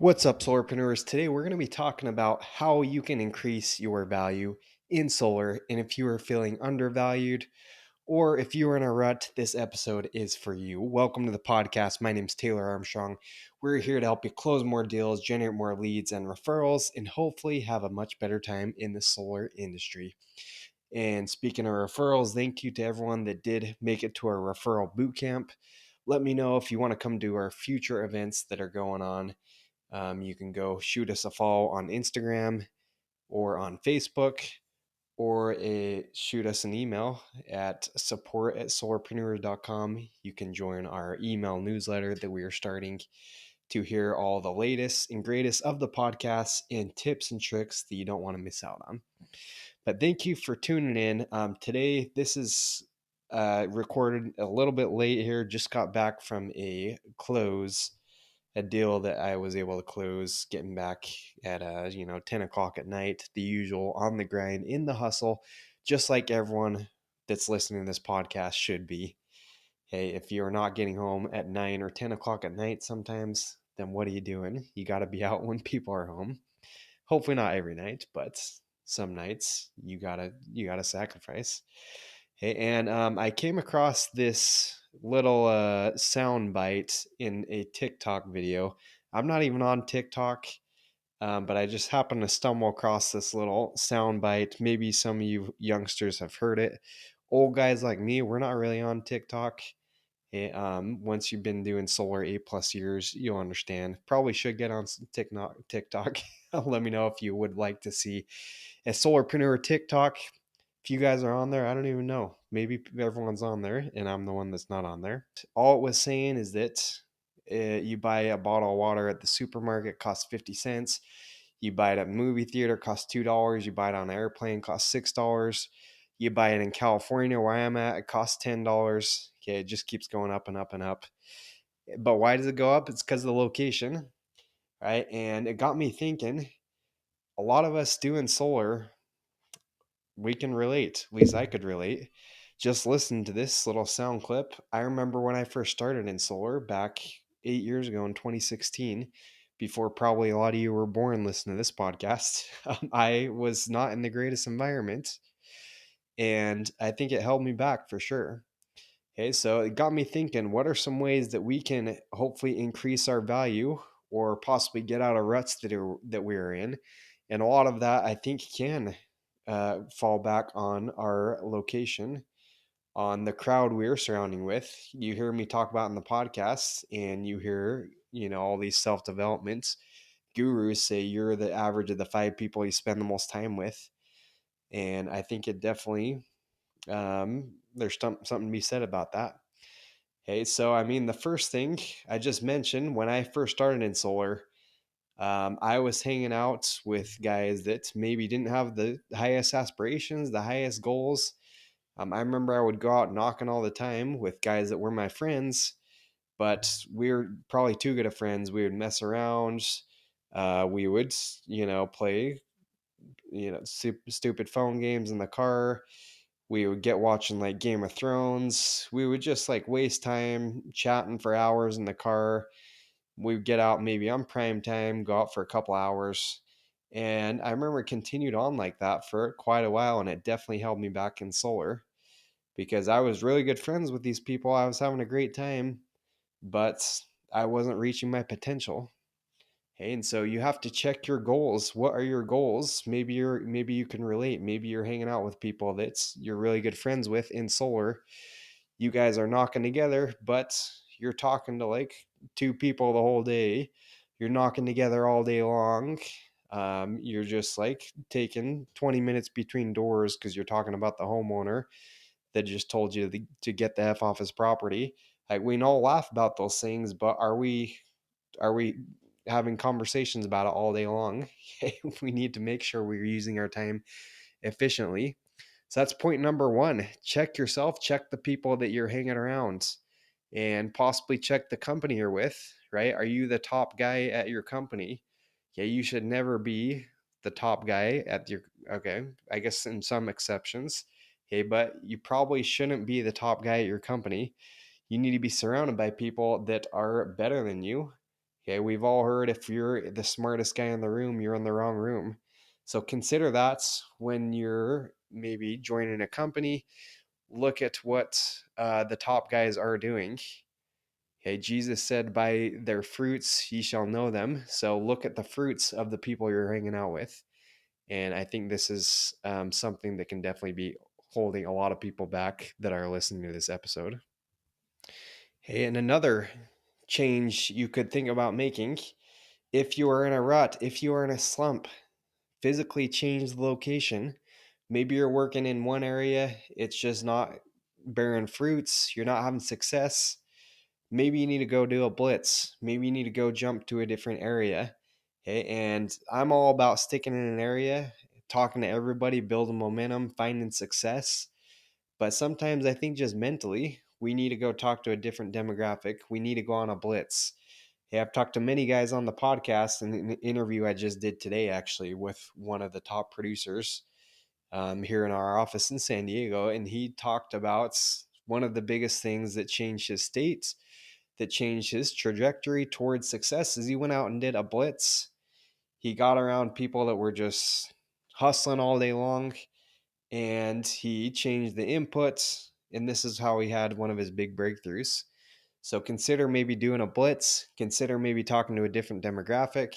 What's up, Solarpreneurs? Today we're going to be talking about how you can increase your value in solar. And if you are feeling undervalued or if you are in a rut, this episode is for you. Welcome to the podcast. My name is Taylor Armstrong. We're here to help you close more deals, generate more leads and referrals, and hopefully have a much better time in the solar industry. And speaking of referrals, thank you to everyone that did make it to our referral bootcamp. Let me know if you want to come to our future events that are going on. You can go shoot us a follow on Instagram or on Facebook, or shoot us an email at support@solarpreneur.com. You can join our email newsletter that we are starting to hear all the latest and greatest of the podcasts and tips and tricks that you don't want to miss out on. But thank you for tuning in. Today, this is recorded a little bit late here. Just got back from a deal that I was able to close, getting back at 10 o'clock at night, the usual on the grind, in the hustle, just like everyone that's listening to this podcast should be. Hey, if you're not getting home at 9 or 10 o'clock at night sometimes, then what are you doing? You got to be out when people are home. Hopefully not every night, but some nights you gotta sacrifice. Hey, and I came across this little sound bite in a TikTok video. I'm not even on TikTok, but I just happened to stumble across this little sound bite. Maybe some of you youngsters have heard it. Old guys like me, we're not really on TikTok. Once you've been doing solar 8+ years, you'll understand. Probably should get on some TikTok. Let me know if you would like to see a Solarpreneur TikTok. If you guys are on there, I don't even know. Maybe everyone's on there, and I'm the one that's not on there. All it was saying is that you buy a bottle of water at the supermarket, costs 50 cents. You buy it at a movie theater, costs $2. You buy it on an airplane, costs $6. You buy it in California, where I'm at, it costs $10. Okay, it just keeps going up and up and up. But why does it go up? It's because of the location, right? And it got me thinking, a lot of us doing solar, we can relate. At least I could relate. Just listen to this little sound clip. I remember when I first started in solar back 8 years ago in 2016, before probably a lot of you were born listening to this podcast. I was not in the greatest environment, and I think it held me back for sure. Okay, so it got me thinking, what are some ways that we can hopefully increase our value or possibly get out of ruts that we're in? And a lot of that I think can fall back on our location, on the crowd we're surrounding with. You hear me talk about in the podcast, and you hear, all these self-development gurus say you're the average of the 5 people you spend the most time with. And I think it definitely, there's something to be said about that. Okay, so I mean, the first thing I just mentioned, when I first started in solar, I was hanging out with guys that maybe didn't have the highest aspirations, the highest goals. I remember I would go out knocking all the time with guys that were my friends, but we were probably too good of friends. We would mess around. We would, play, stupid phone games in the car. We would get watching like Game of Thrones. We would just like waste time chatting for hours in the car. We would get out maybe on prime time, go out for a couple hours. And I remember it continued on like that for quite a while. And it definitely held me back in solar because I was really good friends with these people. I was having a great time, but I wasn't reaching my potential. Hey, and so you have to check your goals. What are your goals? Maybe you can relate. Maybe you're hanging out with people that's you're really good friends with in solar. You guys are knocking together, but you're talking to like 2 people the whole day. You're knocking together all day long. You're just like taking 20 minutes between doors because you're talking about the homeowner that just told you to get the F off his property. Like we all laugh about those things, but are we having conversations about it all day long? We need to make sure we're using our time efficiently. So that's point number one. Check yourself, check the people that you're hanging around, and possibly check the company you're with, right? Are you the top guy at your company? Yeah, you should never be the top guy at your, okay, I guess in some exceptions. Okay, but you probably shouldn't be the top guy at your company. You need to be surrounded by people that are better than you. Okay, we've all heard if you're the smartest guy in the room, you're in the wrong room. So consider that when you're maybe joining a company. Look at what the top guys are doing. Okay, Jesus said, "By their fruits ye shall know them." So look at the fruits of the people you're hanging out with. And I think this is something that can definitely be holding a lot of people back that are listening to this episode. Hey, and another change you could think about making, if you are in a rut, if you are in a slump, physically change the location. Maybe you're working in one area, it's just not bearing fruits, you're not having success. Maybe you need to go do a blitz. Maybe you need to go jump to a different area. Okay, and I'm all about sticking in an area, talking to everybody, building momentum, finding success. But sometimes I think just mentally, we need to go talk to a different demographic. We need to go on a blitz. Hey, I've talked to many guys on the podcast and an interview I just did today, actually, with one of the top producers here in our office in San Diego. And he talked about one of the biggest things that changed his state, that changed his trajectory towards success, is he went out and did a blitz. He got around people that were just hustling all day long, and he changed the inputs. And this is how he had one of his big breakthroughs. So consider maybe doing a blitz, consider maybe talking to a different demographic.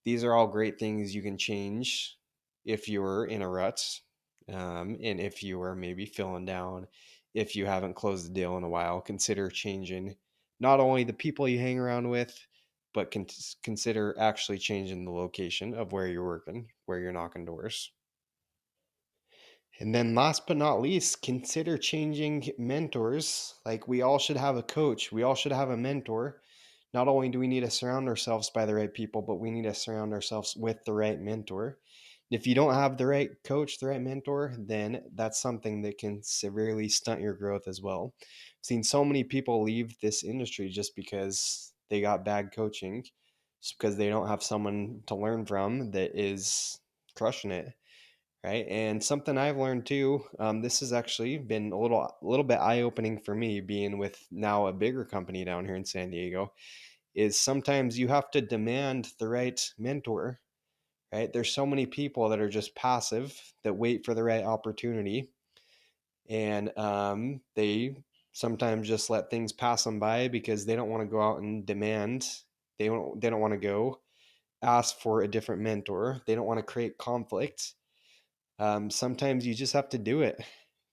These are all great things you can change if you're in a rut, and if you are maybe feeling down, if you haven't closed the deal in a while. Consider changing not only the people you hang around with, but consider actually changing the location of where you're working, where you're knocking doors. And then last but not least, consider changing mentors. Like, we all should have a coach. We all should have a mentor. Not only do we need to surround ourselves by the right people, but we need to surround ourselves with the right mentor. If you don't have the right coach, the right mentor, then that's something that can severely stunt your growth as well. I've seen so many people leave this industry just because they got bad coaching, just because they don't have someone to learn from that is crushing it, right? And something I've learned too, this has actually been a little bit eye-opening for me, being with now a bigger company down here in San Diego, is sometimes you have to demand the right mentor, right? There's so many people that are just passive, that wait for the right opportunity, and they sometimes just let things pass them by because they don't want to go out and demand. They don't want to go ask for a different mentor. They don't want to create conflict. Sometimes you just have to do it.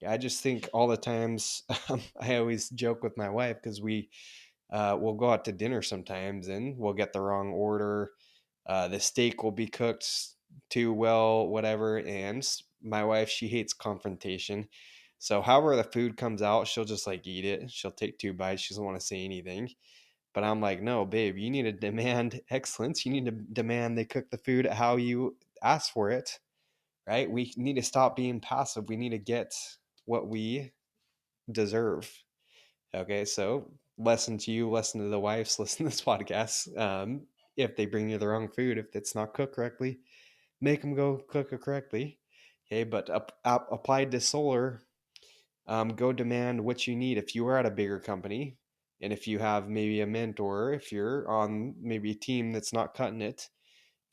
I just think all the times, I always joke with my wife because we'll go out to dinner sometimes and we'll get the wrong order. The steak will be cooked too well, whatever. And my wife, she hates confrontation. So, however the food comes out, she'll just like eat it. She'll take 2 bites. She doesn't want to say anything. But I'm like, no, babe, you need to demand excellence. You need to demand they cook the food how you ask for it, right? We need to stop being passive. We need to get what we deserve. Okay, so lesson to you, lesson to the wives, listen to this podcast. If they bring you the wrong food, if it's not cooked correctly, make them go cook it correctly. Okay, but applied to solar, go demand what you need. If you are at a bigger company, and if you have maybe a mentor, if you're on maybe a team that's not cutting it,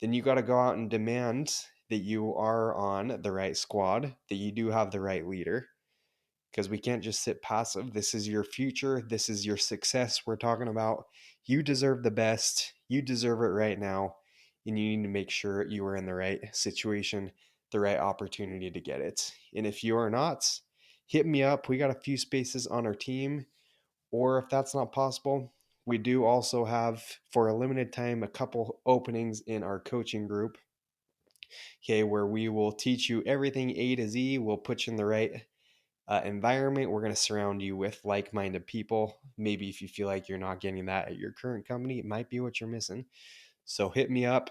then you got to go out and demand that you are on the right squad, that you do have the right leader, because we can't just sit passive. This is your future. This is your success we're talking about. You deserve the best. You deserve it right now. And you need to make sure you are in the right situation, the right opportunity to get it. And if you are not, hit me up. We got a few spaces on our team. Or if that's not possible, we do also have, for a limited time, a couple openings in our coaching group. Okay, where we will teach you everything A to Z. We'll put you in the right environment. We're going to surround you with like minded people. Maybe if you feel like you're not getting that at your current company, it might be what you're missing. So hit me up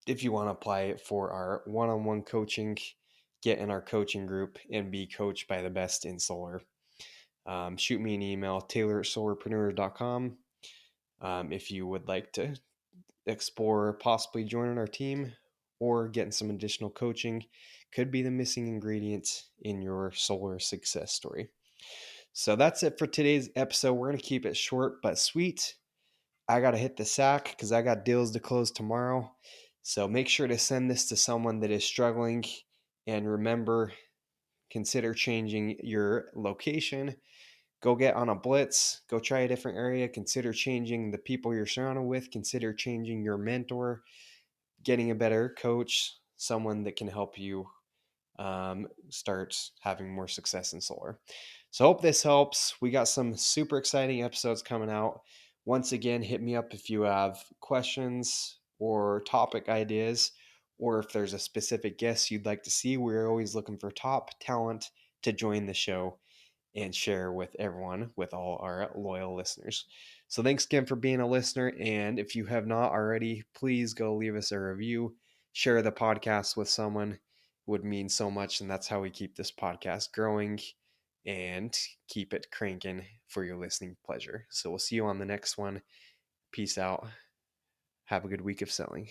if you want to apply for our one on one coaching, get in our coaching group, and be coached by the best in solar. Shoot me an email, taylor@solarpreneur.com, if you would like to explore possibly joining our team or getting some additional coaching. Could be the missing ingredient in your solar success story. So that's it for today's episode. We're going to keep it short but sweet. I got to hit the sack because I got deals to close tomorrow. So make sure to send this to someone that is struggling. And remember, consider changing your location. Go get on a blitz. Go try a different area. Consider changing the people you're surrounded with. Consider changing your mentor, getting a better coach, someone that can help you start having more success in solar. So, hope this helps. We got some super exciting episodes coming out. Once again, hit me up if you have questions or topic ideas, or if there's a specific guest you'd like to see. We're always looking for top talent to join the show and share with everyone, with all our loyal listeners. So, thanks again for being a listener. And if you have not already, please go leave us a review, share the podcast with someone. It would mean so much. And that's how we keep this podcast growing and keep it cranking for your listening pleasure. So, we'll see you on the next one. Peace out. Have a good week of selling.